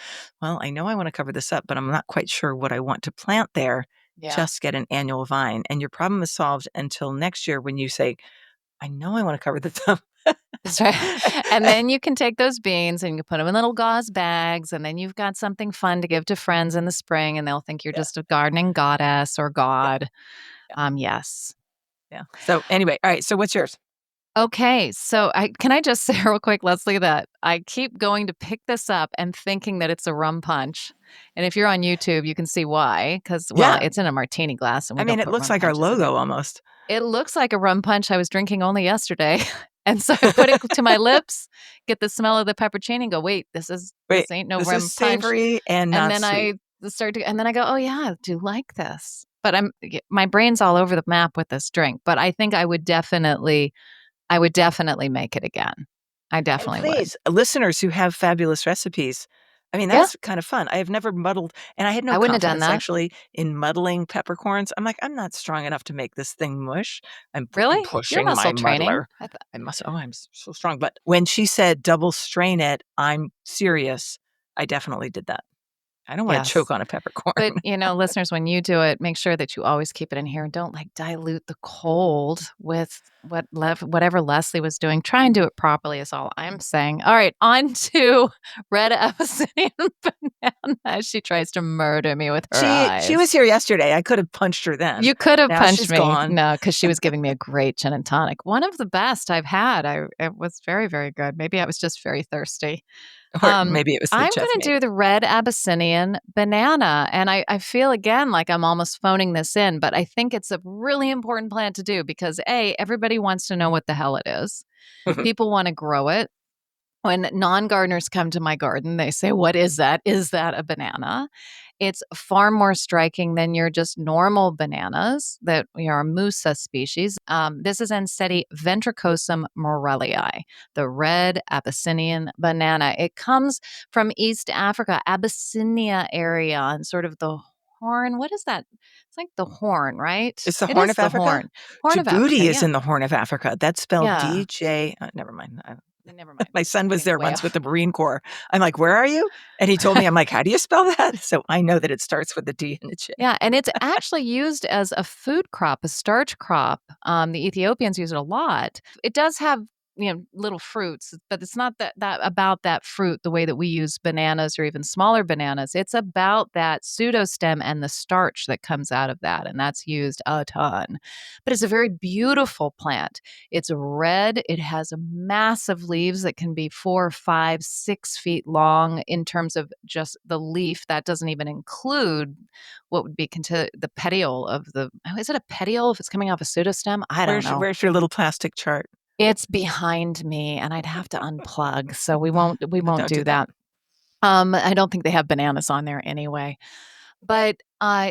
well, I know I want to cover this up, but I'm not quite sure what I want to plant there. Yeah. Just get an annual vine, and your problem is solved until next year when you say, I know I want to cover this up. That's right. And then you can take those beans and you can put them in little gauze bags, and then you've got something fun to give to friends in the spring, and they'll think you're Yeah. just a gardening goddess or Yeah. god. Yeah. Yes. Yeah. So anyway, all right. So what's yours? Okay, so can I just say real quick, Leslie, that I keep going to pick this up and thinking that it's a rum punch. And if you're on YouTube, you can see why. Because, well, Yeah. it's in a martini glass, and I we mean, don't it put looks rum like our punches in logo there. almost. It looks like a rum punch I was drinking only yesterday. And so I put it to my lips, get the smell of the peppercini, and go, wait, this Wait, ain't no this is rum punch. savory and And not then sweet. and then I go, oh yeah, I do like this. But my brain's all over the map with this drink. But I think I would definitely make it again. I And definitely would. please, listeners who have fabulous recipes, I mean, Yeah, that's kind of fun. I have never muddled, and I had no I wouldn't have done confidence that. actually in muddling peppercorns. I'm like, I'm not strong enough to make this thing mush. I'm Really? Your pushing my muscle training? muddler. I must. Oh, so strong. But when she said double strain it, I'm serious. I definitely did that. I don't want to Yes. choke on a peppercorn. But, listeners, when you do it, make sure that you always keep it in here and don't dilute the cold with whatever Leslie was doing. Try and do it properly is all I'm saying. All right, on to red Abyssinian banana as she tries to murder me with her She was eyes. here yesterday. I could have punched her then. You could have Now punched she's me. gone. No, because she was giving me a great gin and tonic. One of the best I've had. It was very, very good. Maybe I was just very thirsty. Or maybe it was the I'm chef gonna made do it. the red Abyssinian banana, and I feel again like I'm almost phoning this in, but I think it's a really important plant to do because everybody wants to know what the hell it is. People want to grow it. When non-gardeners come to my garden, they say, "What is that? Is that a banana?" It's far more striking than your just normal bananas that are Musa species. This is Enseti ventricosum morellii, the red Abyssinian banana. It comes from East Africa, Abyssinia area, and sort of the Horn. What is that? It's like the Horn, right? It's the It Horn is of the Africa? Horn. Horn of Djibouti Africa, is yeah. in the Horn of Africa. That's spelled Yeah. DJ never mind. Never mind. My son was Getting there way once with off. the Marine Corps. I'm like, "Where are you?" And he told me, I'm like, "How do you spell that?" So I know that it starts with a D and a J. Yeah, and it's actually used as a food crop, a starch crop. The Ethiopians use it a lot. It does have little fruits, but it's not that about that fruit the way that we use bananas or even smaller bananas. It's about that pseudostem and the starch that comes out of that, and that's used a ton. But it's a very beautiful plant. It's red. It has massive leaves that can be 4, 5, 6 feet long in terms of just the leaf. That doesn't even include what would be considered the petiole of the. Is it a petiole if it's coming off a pseudostem? I don't know. Where's your little plastic chart? It's behind me, and I'd have to unplug, so we won't Don't do do that. that. I don't think they have bananas on there anyway. But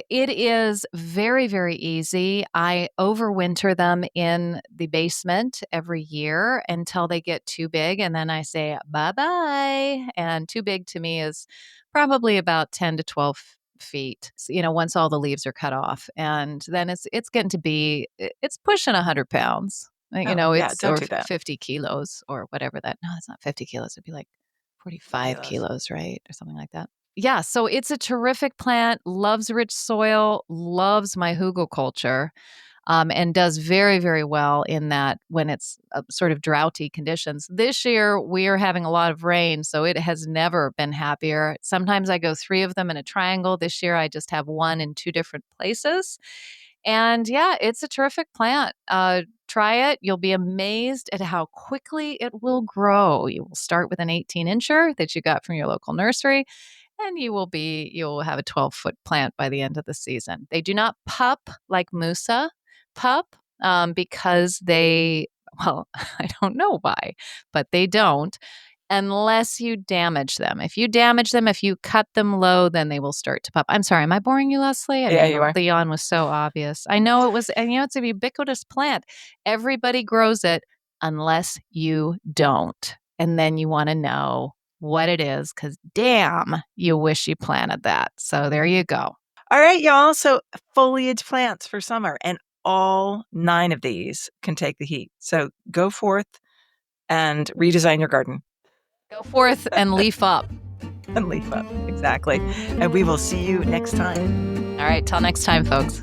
It is very, very easy. I overwinter them in the basement every year until they get too big. And then I say bye bye. And too big to me is probably about 10 to 12 feet, once all the leaves are cut off. And then it's getting to be, it's pushing 100 pounds. Oh, yeah, It's don't or do that. 50 kilos or whatever that. No, it's not 50 kilos. It'd be like 40 45 kilos. kilos, right? Or something like that. Yeah, so it's a terrific plant, loves rich soil, loves my hugelkultur, and does very, very well in that when it's sort of droughty conditions. This year, we are having a lot of rain, so it has never been happier. Sometimes I go 3 of them in a triangle. This year, I just have 1 in 2 different places. And yeah, it's a terrific plant. Try it. You'll be amazed at how quickly it will grow. You will start with an 18-incher that you got from your local nursery, and you'll have a 12-foot plant by the end of the season. They do not pup like Musa pup, because well, I don't know why, but they don't, unless you damage them. If you damage them, if you cut them low, then they will start to pup. I'm sorry, am I boring you, Leslie? I Yeah, mean, you are. the yawn was so obvious. I know it was, and it's a ubiquitous plant. Everybody grows it unless you don't. And then you want to know what it is, because damn, you wish you planted that. So there you go. All right, y'all. So foliage plants for summer, and all 9 of these can take the heat. So go forth and redesign your garden Go forth and leaf up. and leaf up. Exactly. And we will see you next time. All right, till next time, folks.